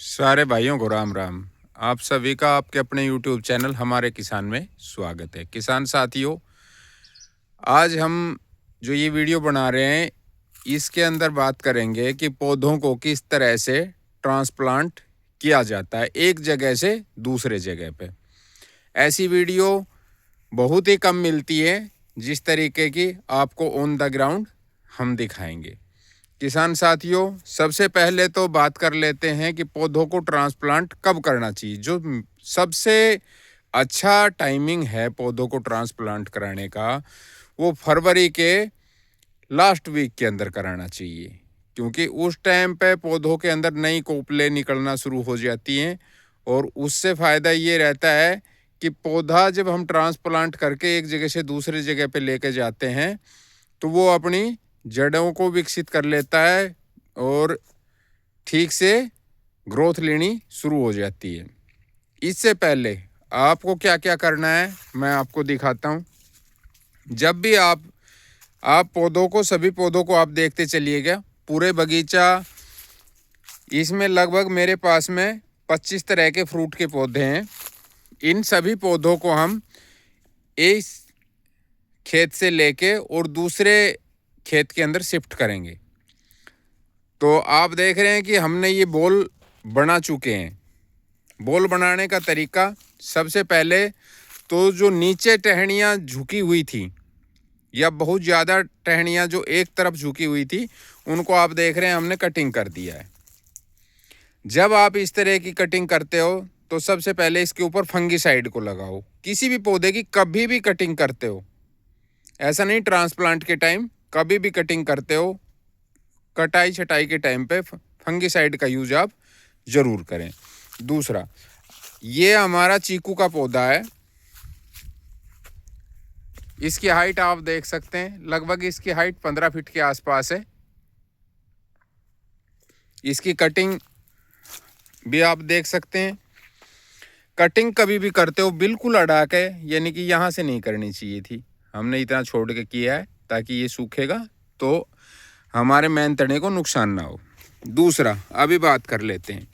सारे भाइयों को राम राम। आप सभी का आपके अपने YouTube चैनल हमारे किसान में स्वागत है। किसान साथियों, आज हम जो ये वीडियो बना रहे हैं इसके अंदर बात करेंगे कि पौधों को किस तरह से ट्रांसप्लांट किया जाता है एक जगह से दूसरे जगह पे। ऐसी वीडियो बहुत ही कम मिलती है जिस तरीके की आपको ऑन द ग्राउंड हम दिखाएंगे। किसान साथियों, सबसे पहले तो बात कर लेते हैं कि पौधों को ट्रांसप्लांट कब करना चाहिए। जो सबसे अच्छा टाइमिंग है पौधों को ट्रांसप्लांट कराने का, वो फरवरी के लास्ट वीक के अंदर कराना चाहिए, क्योंकि उस टाइम पे पौधों के अंदर नई कोपलें निकलना शुरू हो जाती हैं और उससे फ़ायदा ये रहता है कि पौधा जब हम ट्रांसप्लांट करके एक जगह से दूसरी जगह पे लेके जाते हैं तो वो अपनी जड़ों को विकसित कर लेता है और ठीक से ग्रोथ लेनी शुरू हो जाती है। इससे पहले आपको क्या क्या करना है मैं आपको दिखाता हूँ। जब भी आप पौधों को, सभी पौधों को आप देखते चलिएगा, पूरे बगीचा इसमें लगभग मेरे पास में 25 तरह के फ्रूट के पौधे हैं। इन सभी पौधों को हम इस खेत से लेके और दूसरे खेत के अंदर शिफ्ट करेंगे। तो आप देख रहे हैं कि हमने ये बॉल बना चुके हैं। बॉल बनाने का तरीका, सबसे पहले तो जो नीचे टहनियाँ झुकी हुई थी या बहुत ज़्यादा टहनियाँ जो एक तरफ झुकी हुई थी, उनको आप देख रहे हैं हमने कटिंग कर दिया है। जब आप इस तरह की कटिंग करते हो तो सबसे पहले इसके ऊपर फंगीसाइड को लगाओ। किसी भी पौधे की कभी भी कटिंग करते हो, ऐसा नहीं ट्रांसप्लांट के टाइम, कभी भी कटिंग करते हो, कटाई छटाई के टाइम पे फंगीसाइड का यूज आप ज़रूर करें। दूसरा, ये हमारा चीकू का पौधा है। इसकी हाइट आप देख सकते हैं, लगभग इसकी हाइट 15 फीट के आसपास है। इसकी कटिंग भी आप देख सकते हैं। कटिंग कभी भी करते हो बिल्कुल अड़ा के, यानी कि यहाँ से नहीं करनी चाहिए थी। हमने इतना छोड़ के किया है ताकि ये सूखेगा तो हमारे मेन तने को नुकसान ना हो। दूसरा, अभी बात कर लेते हैं।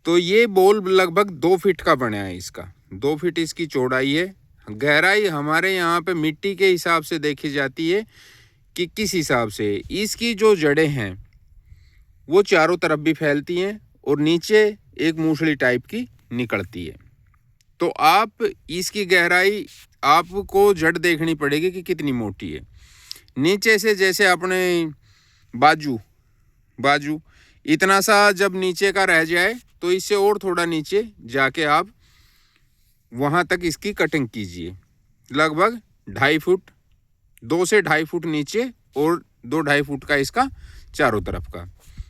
तो ये बॉल लगभग 2 फीट का बना है। इसका 2 फीट इसकी चौड़ाई है। गहराई हमारे यहाँ पे मिट्टी के हिसाब से देखी जाती है कि किस हिसाब से। इसकी जो जड़ें हैं वो चारों तरफ भी फैलती हैं और नीचे एक मूसली टाइप की निकलती है। तो आप इसकी गहराई आपको जड़ देखनी पड़ेगी कि कितनी मोटी है। नीचे से जैसे अपने बाजू इतना सा जब नीचे का रह जाए तो इससे और थोड़ा नीचे जाके आप वहाँ तक इसकी कटिंग कीजिए। लगभग 2.5 फुट, 2 से 2.5 फुट नीचे और 2-2.5 फुट का इसका चारों तरफ का,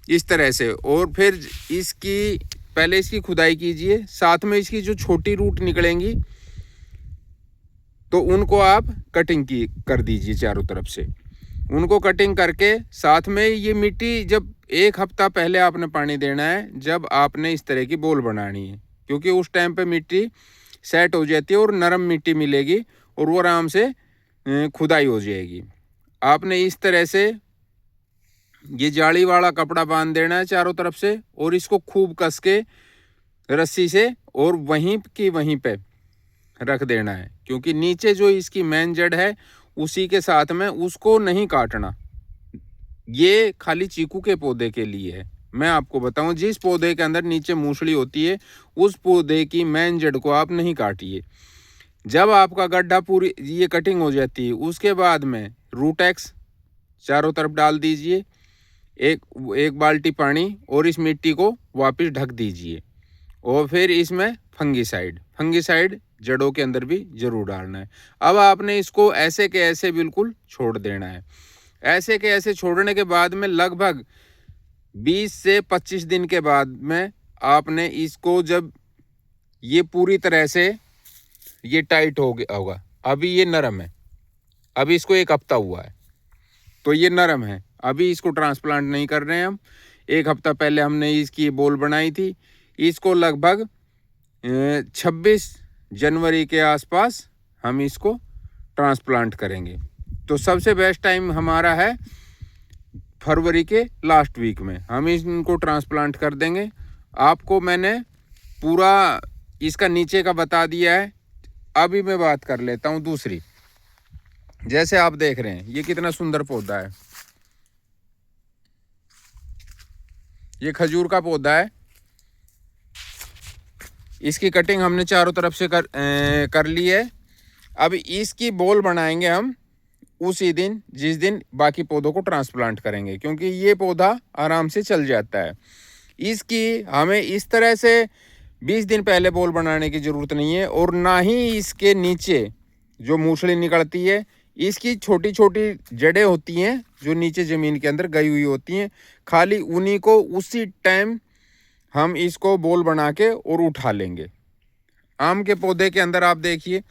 इस तरह से। और फिर इसकी पहले इसकी खुदाई कीजिए। साथ में इसकी जो छोटी रूट निकलेंगी तो उनको आप कटिंग कर दीजिए चारों तरफ से। उनको कटिंग करके साथ में ये मिट्टी, जब 1 हफ्ता पहले आपने पानी देना है जब आपने इस तरह की बॉल बनानी है, क्योंकि उस टाइम पे मिट्टी सेट हो जाती है और नरम मिट्टी मिलेगी और वो आराम से खुदाई हो जाएगी। आपने इस तरह से ये जाली वाला कपड़ा बांध देना है चारों तरफ से और इसको खूब कस के रस्सी से और वहीं की वहीं पे रख देना है, क्योंकि नीचे जो इसकी मेन जड़ है उसी के साथ में उसको नहीं काटना। ये खाली चीकू के पौधे के लिए है। मैं आपको बताऊं, जिस पौधे के अंदर नीचे मूसली होती है उस पौधे की मेन जड़ को आप नहीं काटिए। जब आपका गड्ढा पूरी ये कटिंग हो जाती है उसके बाद में रूटेक्स चारों तरफ डाल दीजिए, एक बाल्टी पानी, और इस मिट्टी को वापस ढक दीजिए। और फिर इसमें फंगीसाइड जड़ों के अंदर भी जरूर डालना है। अब आपने इसको ऐसे के ऐसे बिल्कुल छोड़ देना है। ऐसे के ऐसे छोड़ने के बाद में लगभग 20 से 25 दिन के बाद में आपने इसको, जब ये पूरी तरह से ये टाइट हो गया होगा, अभी ये नरम है, अभी इसको 1 हफ्ता हुआ है तो ये नरम है, अभी इसको ट्रांसप्लांट नहीं कर रहे हैं हम। 1 हफ्ता पहले हमने इसकी बॉल बनाई थी। इसको लगभग 26 जनवरी के आसपास हम इसको ट्रांसप्लांट करेंगे। तो सबसे बेस्ट टाइम हमारा है फरवरी के लास्ट वीक में हम इनको ट्रांसप्लांट कर देंगे। आपको मैंने पूरा इसका नीचे का बता दिया है। अभी मैं बात कर लेता हूँ दूसरी। जैसे आप देख रहे हैं ये कितना सुंदर पौधा है, ये खजूर का पौधा है। इसकी कटिंग हमने चारों तरफ से कर ली है। अब इसकी बोल बनाएंगे हम उसी दिन जिस दिन बाकी पौधों को ट्रांसप्लांट करेंगे, क्योंकि ये पौधा आराम से चल जाता है। इसकी हमें इस तरह से 20 दिन पहले बोल बनाने की ज़रूरत नहीं है, और ना ही इसके नीचे जो मूसली निकलती है, इसकी छोटी छोटी जड़ें होती हैं जो नीचे ज़मीन के अंदर गई हुई होती हैं, खाली उन्हीं को उसी टाइम हम इसको बोल बना के और उठा लेंगे। आम के पौधे के अंदर आप देखिए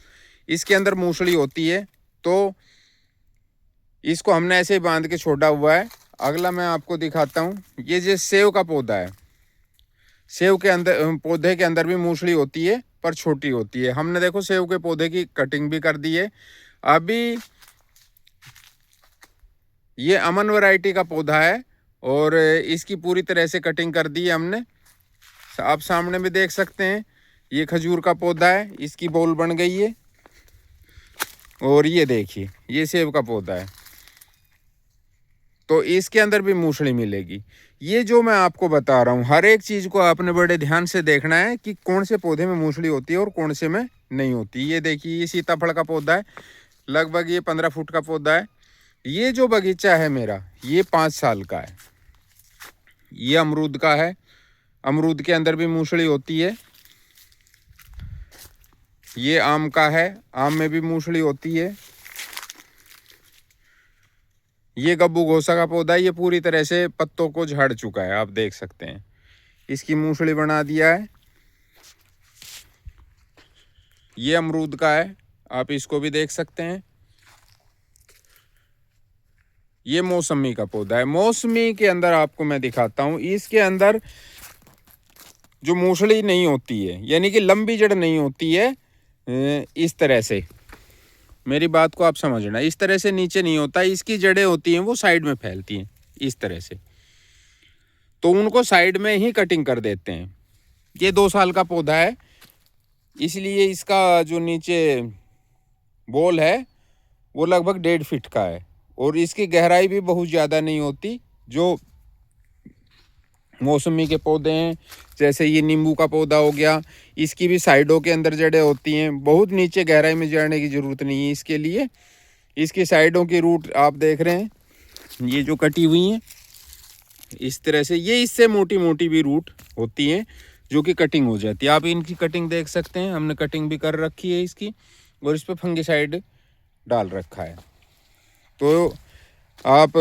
इसके अंदर मूसली होती है, तो इसको हमने ऐसे ही बांध के छोड़ा हुआ है। अगला मैं आपको दिखाता हूँ, ये जो सेव का पौधा है, सेव के अंदर पौधे के अंदर भी मूसली होती है पर छोटी होती है। हमने देखो सेव के पौधे की कटिंग भी कर दी है। अभी ये अमन वैरायटी का पौधा है और इसकी पूरी तरह से कटिंग कर दी है हमने। आप सामने में देख सकते हैं ये खजूर का पौधा है, इसकी बोल बन गई है। और ये देखिए ये सेब का पौधा है, तो इसके अंदर भी मूसली मिलेगी। ये जो मैं आपको बता रहा हूँ हर एक चीज़ को आपने बड़े ध्यान से देखना है कि कौन से पौधे में मूसली होती है और कौन से में नहीं होती। ये देखिए ये सीताफल का पौधा है, लगभग ये 15 फुट का पौधा है। ये जो बगीचा है मेरा ये 5 साल का है। ये अमरूद का है, अमरूद के अंदर भी मूसली होती है। ये आम का है, आम में भी मूसली होती है। ये गब्बू घोसा का पौधा है, ये पूरी तरह से पत्तों को झड़ चुका है, आप देख सकते हैं। इसकी मूसली बना दिया है। ये अमरूद का है, आप इसको भी देख सकते हैं। ये मौसमी का पौधा है। मौसमी के अंदर आपको मैं दिखाता हूँ, इसके अंदर जो मूसली नहीं होती है, यानी कि लंबी जड़ नहीं होती है। इस तरह से मेरी बात को आप समझना, इस तरह से नीचे नहीं होता, इसकी जड़ें होती हैं वो साइड में फैलती हैं इस तरह से, तो उनको साइड में ही कटिंग कर देते हैं। ये 2 साल का पौधा है, इसलिए इसका जो नीचे बोल है वो लगभग 1.5 फीट का है, और इसकी गहराई भी बहुत ज़्यादा नहीं होती। जो मौसमी के पौधे हैं, जैसे ये नींबू का पौधा हो गया, इसकी भी साइडों के अंदर जड़ें होती हैं। बहुत नीचे गहराई में जाने की ज़रूरत नहीं है इसके लिए। इसकी साइडों की रूट आप देख रहे हैं, ये जो कटी हुई हैं इस तरह से, ये इससे मोटी मोटी भी रूट होती हैं जो कि कटिंग हो जाती है। आप इनकी कटिंग देख सकते हैं, हमने कटिंग भी कर रखी है इसकी, और इस पर फंगिसाइड डाल रखा है। तो आप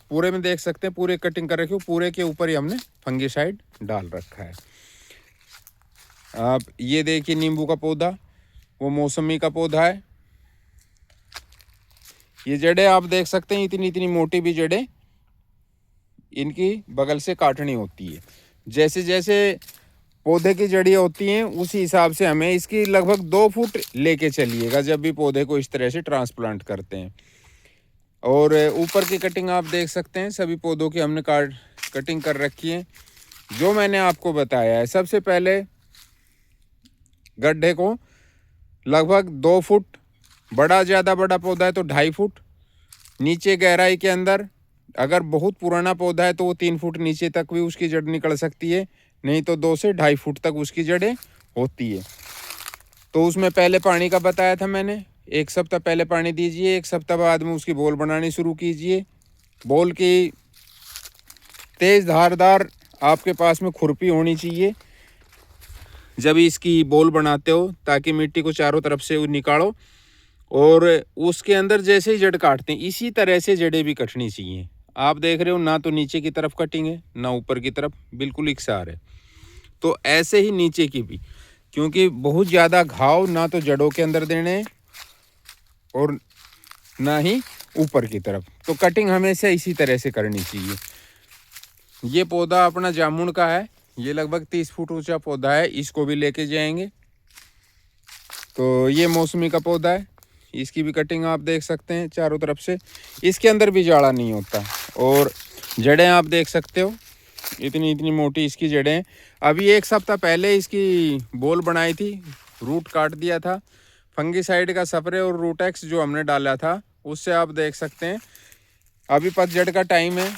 पूरे में देख सकते हैं, पूरे कटिंग कर रखी हो, पूरे के ऊपर ही हमने फंगिसाइड डाल रखा है। आप ये देखिए नींबू का पौधा, वो मौसमी का पौधा है। ये जड़ें आप देख सकते हैं, इतनी इतनी मोटी भी जड़ें इनकी बगल से काटनी होती है। जैसे जैसे पौधे की जड़ें होती हैं उसी हिसाब से हमें इसकी लगभग 2 फुट लेके चलिएगा जब भी पौधे को इस तरह से ट्रांसप्लांट करते हैं। और ऊपर की कटिंग आप देख सकते हैं, सभी पौधों की हमने कटिंग कर रखी है। जो मैंने आपको बताया है, सबसे पहले गड्ढे को लगभग 2 फुट, बड़ा ज़्यादा बड़ा पौधा है तो 2.5 फुट नीचे गहराई के अंदर, अगर बहुत पुराना पौधा है तो वो 3 फुट नीचे तक भी उसकी जड़ निकल सकती है, नहीं तो 2 से 2.5 फुट तक उसकी जड़ें होती है। तो उसमें पहले पानी का बताया था मैंने, 1 सप्ताह पहले पानी दीजिए, 1 सप्ताह बाद में उसकी बोल बनानी शुरू कीजिए। बोल की तेज़ धारदार आपके पास में खुरपी होनी चाहिए जब इसकी बोल बनाते हो, ताकि मिट्टी को चारों तरफ से निकालो। और उसके अंदर जैसे ही जड़ काटते हैं इसी तरह से जड़ें भी कटनी चाहिए। आप देख रहे हो ना तो नीचे की तरफ कटिंग है ना ऊपर की तरफ, बिल्कुल इकसार है। तो ऐसे ही नीचे की भी, क्योंकि बहुत ज़्यादा घाव ना तो जड़ों के अंदर देने हैं और ना ही ऊपर की तरफ, तो कटिंग हमेशा इसी तरह से करनी चाहिए। ये पौधा अपना जामुन का है, ये लगभग 30 फुट ऊंचा पौधा है, इसको भी लेके जाएंगे। तो ये मौसमी का पौधा है, इसकी भी कटिंग आप देख सकते हैं चारों तरफ से। इसके अंदर भी जाड़ा नहीं होता, और जड़ें आप देख सकते हो इतनी इतनी मोटी इसकी जड़ें। अभी 1 सप्ताह पहले इसकी बोल बनाई थी, रूट काट दिया था। फंगीसाइड का स्प्रे और रूटेक्स जो हमने डाला था उससे आप देख सकते हैं अभी पतझड़ का टाइम है,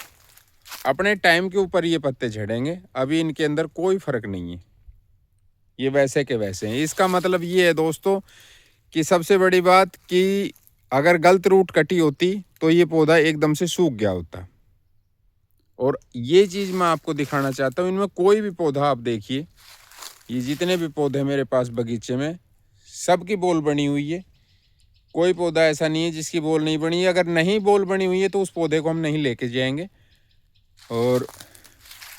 अपने टाइम के ऊपर ये पत्ते झड़ेंगे। अभी इनके अंदर कोई फर्क नहीं है, ये वैसे के वैसे हैं। इसका मतलब ये है दोस्तों कि सबसे बड़ी बात कि अगर गलत रूट कटी होती तो ये पौधा एकदम से सूख गया होता। और ये चीज़ मैं आपको दिखाना चाहता हूँ, इनमें कोई भी पौधा आप देखिए, ये जितने भी पौधे मेरे पास बगीचे में सबकी बोल बनी हुई है। कोई पौधा ऐसा नहीं है जिसकी बोल नहीं बनी है। अगर नहीं बोल बनी हुई है तो उस पौधे को हम नहीं लेके जाएंगे। और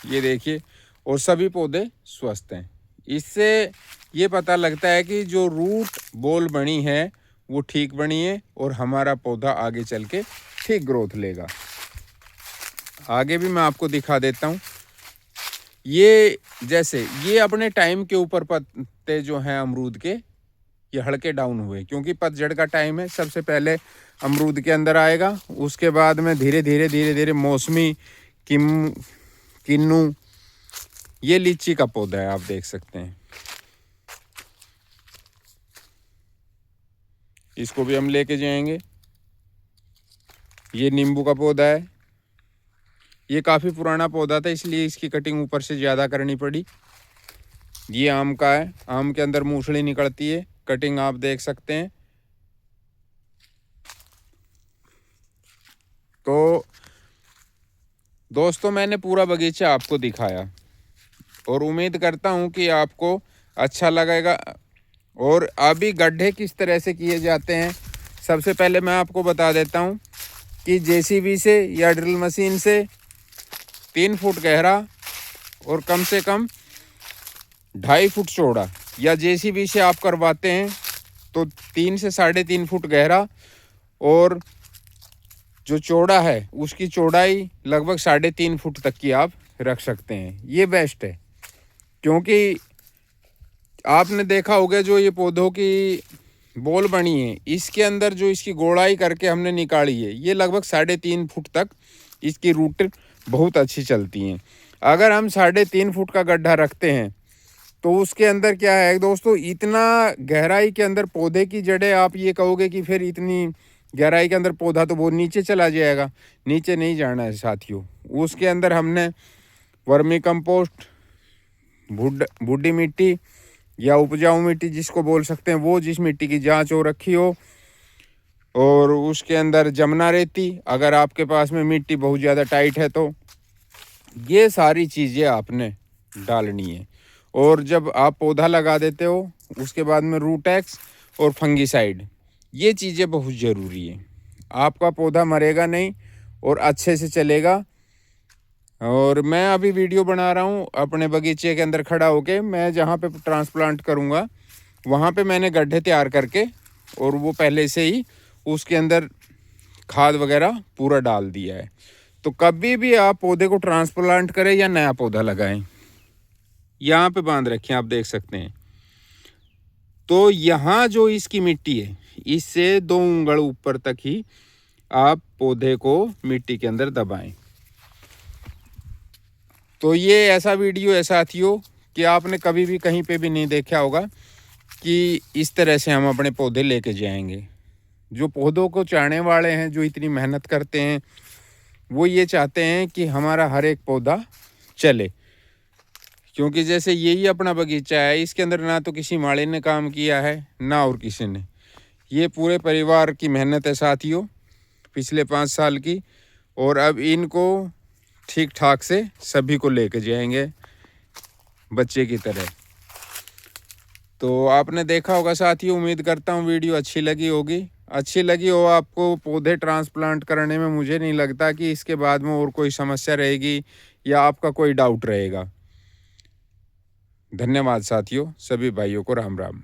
ये देखिए, और सभी पौधे स्वस्थ हैं। इससे ये पता लगता है कि जो रूट बोल बनी है वो ठीक बनी है और हमारा पौधा आगे चल के ठीक ग्रोथ लेगा। आगे भी मैं आपको दिखा देता हूँ। ये जैसे ये अपने टाइम के ऊपर पत्ते जो हैं अमरूद के ये हल्के डाउन हुए, क्योंकि पतझड़ का टाइम है। सबसे पहले अमरूद के अंदर आएगा, उसके बाद में धीरे धीरे मौसमी, किन्नू, ये लीची का पौधा है, आप देख सकते हैं। इसको भी हम लेके जाएंगे। ये नींबू का पौधा है, ये काफ़ी पुराना पौधा था इसलिए इसकी कटिंग ऊपर से ज़्यादा करनी पड़ी। ये आम का है, आम के अंदर मूसली निकलती है, कटिंग आप देख सकते हैं। तो दोस्तों मैंने पूरा बगीचा आपको दिखाया और उम्मीद करता हूँ कि आपको अच्छा लगेगा। और अभी गड्ढे किस तरह से किए जाते हैं, सबसे पहले मैं आपको बता देता हूँ कि जेसीबी से या ड्रिल मशीन से 3 फुट गहरा और कम से कम 2.5 फुट चौड़ा, या जेसीबी से आप करवाते हैं तो 3 से 3.5 फुट गहरा, और जो चौड़ा है उसकी चौड़ाई लगभग 3.5 फुट तक की आप रख सकते हैं। ये बेस्ट है, क्योंकि आपने देखा होगा जो ये पौधों की बोल बनी है इसके अंदर जो इसकी गोड़ाई करके हमने निकाली है, ये लगभग 3.5 फुट तक इसकी रूट बहुत अच्छी चलती हैं। अगर हम 3.5 फुट का गड्ढा रखते हैं तो उसके अंदर क्या है दोस्तों, इतना गहराई के अंदर पौधे की जड़ें, आप ये कहोगे कि फिर इतनी गहराई के अंदर पौधा तो वो नीचे चला जाएगा। नीचे नहीं जाना है साथियों। उसके अंदर हमने वर्मी कंपोस्ट, भुड्डी मिट्टी या उपजाऊ मिट्टी जिसको बोल सकते हैं, वो जिस मिट्टी की जांच हो रखी हो, और उसके अंदर जमुना रेती, अगर आपके पास में मिट्टी बहुत ज़्यादा टाइट है तो ये सारी चीज़ें आपने डालनी है। और जब आप पौधा लगा देते हो उसके बाद में रूटेक्स और फंगीसाइड, ये चीज़ें बहुत ज़रूरी है। आपका पौधा मरेगा नहीं और अच्छे से चलेगा। और मैं अभी वीडियो बना रहा हूँ अपने बगीचे के अंदर खड़ा होके। मैं जहाँ पे ट्रांसप्लांट करूँगा वहाँ पे मैंने गड्ढे तैयार करके और वो पहले से ही उसके अंदर खाद वगैरह पूरा डाल दिया है। तो कभी भी आप पौधे को ट्रांसप्लांट करें या नया पौधा लगाएं, यहाँ पे बांध रखें, आप देख सकते हैं। तो यहाँ जो इसकी मिट्टी है इससे 2 उंगल ऊपर तक ही आप पौधे को मिट्टी के अंदर दबाएं। तो ये ऐसा वीडियो है साथियों कि आपने कभी भी कहीं पे भी नहीं देखा होगा कि इस तरह से हम अपने पौधे लेके जाएंगे। जो पौधों को चाहने वाले हैं, जो इतनी मेहनत करते हैं, वो ये चाहते हैं कि हमारा हर एक पौधा चले। क्योंकि जैसे यही अपना बगीचा है, इसके अंदर ना तो किसी माली ने काम किया है ना और किसी ने, ये पूरे परिवार की मेहनत है साथियों, पिछले 5 साल की। और अब इनको ठीक ठाक से सभी को लेके जाएंगे बच्चे की तरह। तो आपने देखा होगा साथियों, उम्मीद करता हूँ वीडियो अच्छी लगी होगी। अच्छी लगी हो आपको पौधे ट्रांसप्लांट करने में, मुझे नहीं लगता कि इसके बाद में और कोई समस्या रहेगी या आपका कोई डाउट रहेगा। धन्यवाद साथियों, सभी भाइयों को राम राम।